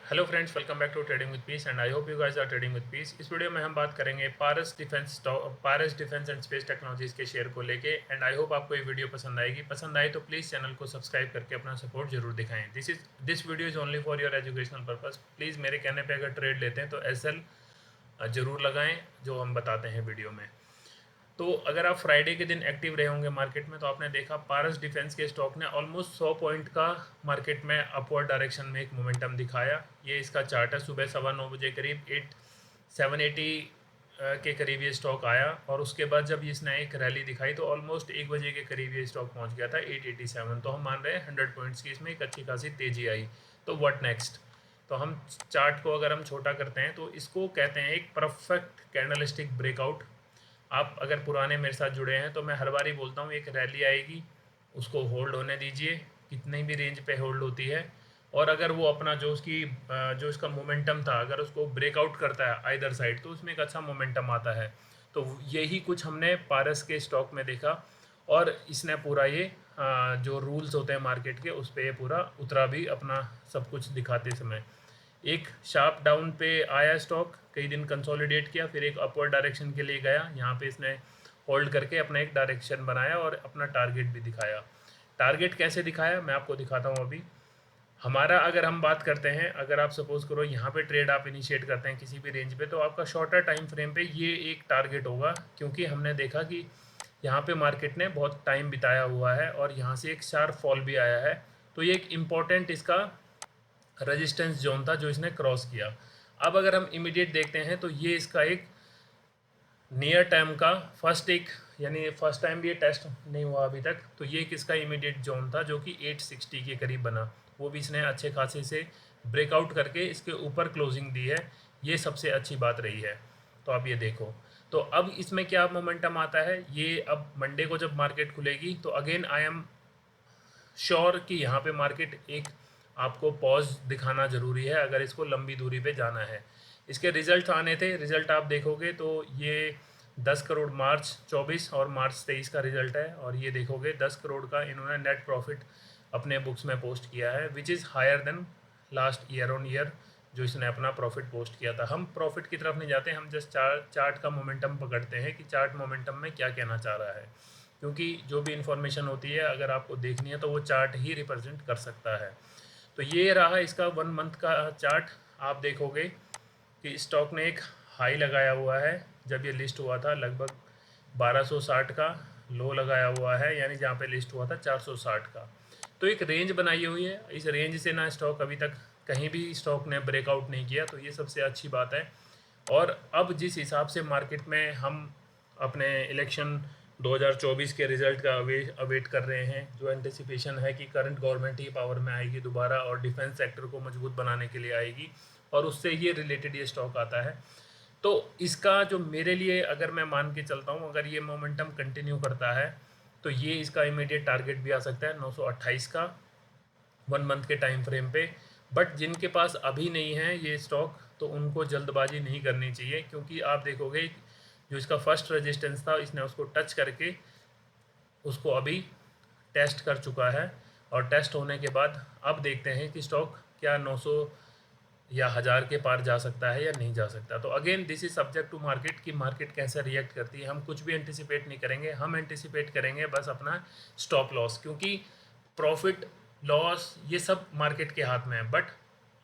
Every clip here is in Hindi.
Hello friends, welcome back to trading with peace and I hope you guys are trading with peace. इस वीडियो में हम बात करेंगे Paras defence and space technologies के शेयर को लेके एंड आई होप आपको ये वीडियो पसंद आएगी। पसंद आए तो प्लीज़ चैनल को सब्सक्राइब करके अपना सपोर्ट जरूर दिखाएं। This video is only for your educational purpose. Please मेरे कहने पे अगर ट्रेड लेते हैं तो एसएल जरूर लगाएं जो हम बताते हैं वीडियो में। तो अगर आप फ्राइडे के दिन एक्टिव रहे होंगे मार्केट में तो आपने देखा पारस डिफेंस के स्टॉक ने ऑलमोस्ट 100 पॉइंट का मार्केट में अपवर्ड डायरेक्शन में एक मोमेंटम दिखाया। ये इसका चार्ट है। सुबह 9:15 बजे करीब 780 के करीब ये स्टॉक आया और उसके बाद जब इसने एक रैली दिखाई तो ऑलमोस्ट 1 बजे के करीब ये स्टॉक पहुंच गया था 887। तो हम मान रहे हैं 100 पॉइंट्स की इसमें एक अच्छी खासी तेज़ी आई। तो व्हाट नेक्स्ट। तो हम चार्ट को अगर हम छोटा करते हैं तो इसको कहते हैं एक परफेक्ट कैंडलस्टिक ब्रेकआउट। आप अगर पुराने मेरे साथ जुड़े हैं तो मैं हर बार ही बोलता हूँ एक रैली आएगी, उसको होल्ड होने दीजिए, कितनी भी रेंज पे होल्ड होती है। और अगर वो अपना जो इसका मोमेंटम था अगर उसको ब्रेकआउट करता है आइदर साइड तो उसमें एक अच्छा मोमेंटम आता है। तो यही कुछ हमने पारस के स्टॉक में देखा और इसने पूरा ये जो रूल्स होते हैं मार्केट के उस पर ये पूरा उतरा भी अपना सब कुछ दिखाते समय। एक शार्प डाउन पे आया स्टॉक, कई दिन कंसोलिडेट किया, फिर एक अपवर्ड डायरेक्शन के लिए गया। यहाँ पे इसने होल्ड करके अपना एक डायरेक्शन बनाया और अपना टारगेट भी दिखाया। टारगेट कैसे दिखाया मैं आपको दिखाता हूँ अभी। हमारा अगर हम बात करते हैं, अगर आप सपोज करो यहाँ पे ट्रेड आप इनिशिएट करते हैं किसी भी रेंज पे तो आपका शॉर्टर टाइम फ्रेम पे ये एक टारगेट होगा, क्योंकि हमने देखा कि यहाँ पे मार्केट ने बहुत टाइम बिताया हुआ है और यहाँ से एक शार्प फॉल भी आया है। तो ये एक इम्पॉर्टेंट इसका रेजिस्टेंस जोन था जो इसने क्रॉस किया। अब अगर हम इमीडिएट देखते हैं तो ये इसका एक नियर टाइम का फर्स्ट टाइम भी ये टेस्ट नहीं हुआ अभी तक। तो ये किसका इमीडिएट जोन था जो कि 860 के करीब बना, वो भी इसने अच्छे खासे से ब्रेकआउट करके इसके ऊपर क्लोजिंग दी है। ये सबसे अच्छी बात रही है। तो आप ये देखो। तो अब इसमें क्या मोमेंटम आता है, ये अब मंडे को जब मार्केट खुलेगी तो अगेन आई एम श्योर कि यहाँ पे मार्केट एक आपको पॉज दिखाना ज़रूरी है अगर इसको लंबी दूरी पे जाना है। इसके रिजल्ट आने थे, रिजल्ट आप देखोगे तो ये 10 करोड़ मार्च 24 और मार्च 23 का रिजल्ट है। और ये देखोगे 10 करोड़ का इन्होंने नेट प्रॉफिट अपने बुक्स में पोस्ट किया है, which is higher than last year on year जो इसने अपना प्रॉफिट पोस्ट किया था। हम प्रॉफिट की तरफ नहीं जाते, हम जस्ट चार्ट का मोमेंटम पकड़ते हैं कि चार्ट मोमेंटम में क्या कहना चाह रहा है, क्योंकि जो भी इन्फॉर्मेशन होती है अगर आपको देखनी है तो वो चार्ट ही रिप्रेजेंट कर सकता है। तो ये रहा इसका 1 मंथ का चार्ट। आप देखोगे कि स्टॉक ने एक हाई लगाया हुआ है जब ये लिस्ट हुआ था, लगभग 1260 का लो लगाया हुआ है, यानी जहाँ पे लिस्ट हुआ था 460 का। तो एक रेंज बनाई हुई है, इस रेंज से ना स्टॉक अभी तक कहीं भी स्टॉक ने ब्रेकआउट नहीं किया, तो ये सबसे अच्छी बात है। और अब जिस हिसाब से मार्केट में हम अपने इलेक्शन 2024 के रिजल्ट का अवेट कर रहे हैं, जो एंटिसिपेशन है कि करंट गवर्नमेंट ही पावर में आएगी दोबारा और डिफेंस सेक्टर को मजबूत बनाने के लिए आएगी और उससे ये रिलेटेड ये स्टॉक आता है। तो इसका जो मेरे लिए अगर मैं मान के चलता हूँ, अगर ये मोमेंटम कंटिन्यू करता है तो ये इसका इमीडिएट टारगेट भी आ सकता है 928 का 1 मंथ के टाइम फ्रेम पे। बट जिनके पास अभी नहीं है ये स्टॉक तो उनको जल्दबाजी नहीं करनी चाहिए, क्योंकि आप देखोगे जो इसका फर्स्ट रेजिस्टेंस था इसने उसको टच करके उसको अभी टेस्ट कर चुका है। और टेस्ट होने के बाद अब देखते हैं कि स्टॉक क्या 900 या 1000 के पार जा सकता है या नहीं जा सकता। तो again this is subject to market कि मार्केट कैसे रिएक्ट करती है। हम कुछ भी एंटिसिपेट नहीं करेंगे, हम एंटिसिपेट करेंगे बस अपना स्टॉप लॉस, क्योंकि प्रॉफिट लॉस ये सब मार्केट के हाथ में है। बट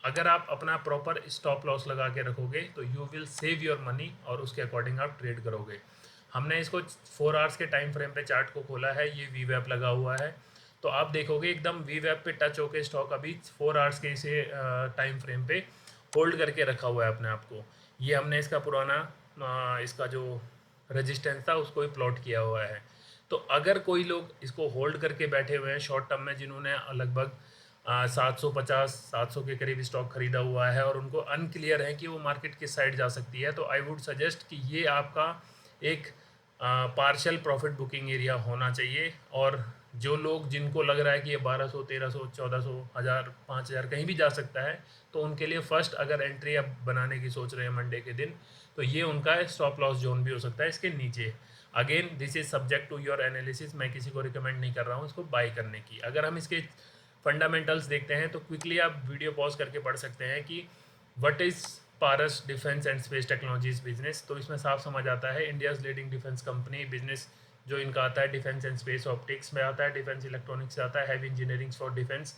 अगर आप अपना प्रॉपर स्टॉप लॉस लगा के रखोगे तो you will save your money और उसके अकॉर्डिंग आप ट्रेड करोगे। हमने इसको 4 आवर्स के टाइम फ्रेम पे चार्ट को खोला है, ये वी वैप लगा हुआ है। तो आप देखोगे एकदम वी वैप पे टच होके स्टॉक अभी 4 आवर्स के इसे टाइम फ्रेम पे होल्ड करके रखा हुआ है अपने आप को। ये हमने इसका पुराना इसका जो रेजिस्टेंस था उसको ही प्लॉट किया हुआ है। तो अगर कोई लोग इसको होल्ड करके बैठे हुए हैं शॉर्ट टर्म में, जिन्होंने लगभग 750 700 के करीब स्टॉक खरीदा हुआ है और उनको अनक्लियर है कि वो मार्केट किस साइड जा सकती है, तो आई वुड सजेस्ट कि ये आपका एक पार्शियल प्रॉफिट बुकिंग एरिया होना चाहिए। और जो लोग जिनको लग रहा है कि ये 1200 1300 1400 1000 5000 कहीं भी जा सकता है, तो उनके लिए फ़र्स्ट अगर एंट्री आप बनाने की सोच रहे हैं मंडे के दिन, तो ये उनका स्टॉप लॉस जोन भी हो सकता है इसके नीचे। Again this is subject to your analysis, मैं किसी को रिकमेंड नहीं कर रहा हूँ इसको बाय करने की। अगर हम इसके फंडामेंटल्स देखते हैं तो क्विकली आप वीडियो पॉज करके पढ़ सकते हैं कि what is Paras defence and space technologies business. तो इसमें साफ समझ आता है India's leading defence company business जो इनका आता है डिफेंस एंड स्पेस ऑप्टिक्स में आता है, डिफेंस इलेक्ट्रॉनिक्स से आता है, हैवी इंजीनियरिंग फॉर डिफेंस।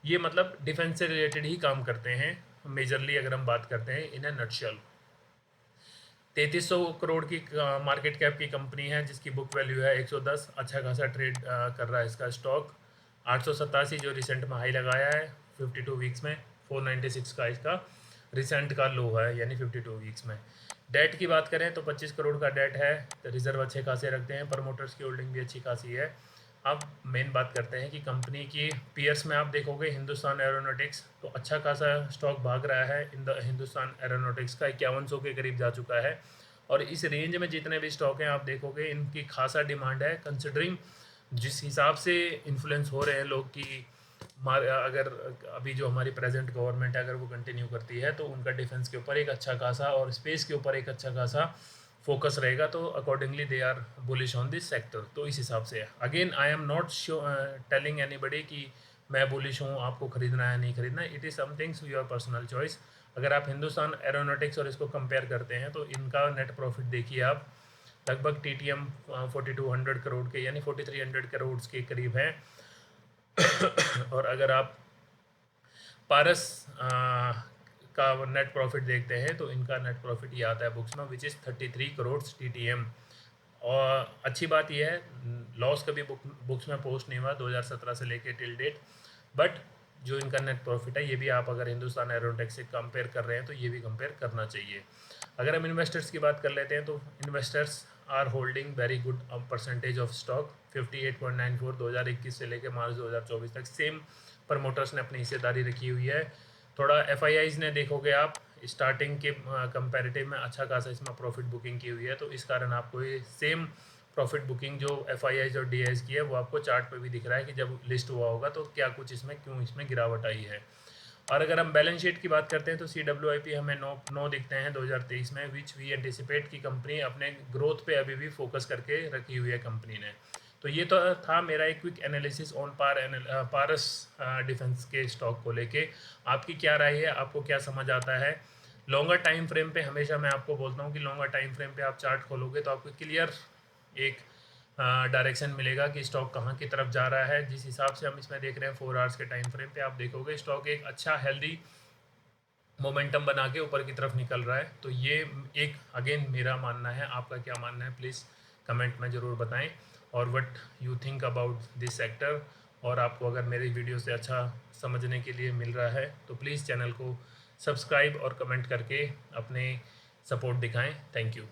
ये मतलब डिफेंस से रिलेटेड ही काम करते हैं मेजरली अगर हम बात करते हैं इन ए नटशेल। 3300 करोड़ की मार्केट कैप की कंपनी है जिसकी बुक वैल्यू है 110। अच्छा खासा ट्रेड कर रहा है इसका स्टॉक। 887 जो रिसेंट में हाई लगाया है 52 वीक्स में, 496 का इसका रिसेंट का लो है यानी 52 वीक्स में। डेट की बात करें तो 25 करोड़ का डेट है, तो रिजर्व अच्छे खासे रखते हैं, प्रमोटर्स की होल्डिंग भी अच्छी खासी है। अब मेन बात करते हैं कि कंपनी की पीयर्स में आप देखोगे हिंदुस्तान एरोनॉटिक्स तो अच्छा खासा स्टॉक भाग रहा है। इन द हिंदुस्तान एरोनॉटिक्स का 5100 के करीब जा चुका है और इस रेंज में जितने भी स्टॉक हैं आप देखोगे इनकी खासा डिमांड है, कंसिडरिंग जिस हिसाब से इन्फ्लुएंस हो रहे हैं लोग कि अगर अभी जो हमारी प्रेजेंट गवर्नमेंट है अगर वो कंटिन्यू करती है तो उनका डिफेंस के ऊपर एक अच्छा खासा और स्पेस के ऊपर एक अच्छा खासा फोकस रहेगा, तो accordingly they are bullish on this sector. तो इस हिसाब से again I am not telling anybody कि मैं बुलिश हूँ आपको खरीदना है नहीं खरीदना, it is somethings your personal choice. अगर आप हिंदुस्तान एरोनॉटिक्स और इसको कंपेयर करते हैं तो इनका नेट प्रॉफिट देखिए आप लगभग TTM 4200 करोड़ के यानी 4300 करोड़ के करीब है। और अगर आप पारस का नेट प्रॉफिट देखते हैं तो इनका नेट प्रॉफिट ये आता है बुक्स में विच इज़ 33 करोड़ TTM। और अच्छी बात यह है लॉस कभी बुक्स में पोस्ट नहीं हुआ 2017 से लेके टिल डेट, बट जो इनका नेट प्रॉफिट है ये भी आप अगर हिंदुस्तान एरोनॉटिक्स से कंपेयर कर रहे हैं तो ये भी कंपेयर करना चाहिए। अगर हम इन्वेस्टर्स की बात कर लेते हैं तो investors are holding very good percentage of stock 58.94 2021 से लेकर मार्च 2024 तक सेम प्रमोटर्स ने अपनी हिस्सेदारी रखी हुई है। थोड़ा FIIs ने देखोगे आप स्टार्टिंग के कंपैरेटिव में अच्छा खासा इसमें प्रॉफिट बुकिंग की हुई है, तो इस कारण आपको ये सेम प्रॉफिट बुकिंग जो FIIs और DIs की है वो आपको चार्ट पे भी दिख रहा है कि जब लिस्ट हुआ होगा तो क्या कुछ इसमें क्यों इसमें गिरावट आई है। और अगर हम बैलेंस शीट की बात करते हैं तो CWIP हमें 9 दिखते हैं 2023 में, विच वी एंटिसिपेट की कंपनी अपने ग्रोथ पे अभी भी फोकस करके रखी हुई है कंपनी ने। तो ये तो था मेरा एक quick analysis on Paras defence के स्टॉक को लेके। आपकी क्या राय है, आपको क्या समझ आता है? लॉन्गर टाइम फ्रेम पे हमेशा मैं आपको बोलता हूँ कि लॉन्गर टाइम फ्रेम पे आप चार्ट खोलोगे तो आपको क्लियर एक डायरेक्शन मिलेगा कि स्टॉक कहाँ की तरफ जा रहा है। जिस हिसाब से हम इसमें देख रहे हैं 4 आवर्स के टाइम फ्रेम पे आप देखोगे स्टॉक एक अच्छा हेल्दी मोमेंटम बना के ऊपर की तरफ निकल रहा है। तो ये एक अगेन मेरा मानना है, आपका क्या मानना है प्लीज़ कमेंट में ज़रूर बताएं और what you think about this sector. और आपको अगर मेरी वीडियो से अच्छा समझने के लिए मिल रहा है तो प्लीज़ चैनल को सब्सक्राइब और कमेंट करके अपने सपोर्ट दिखाएं। Thank you.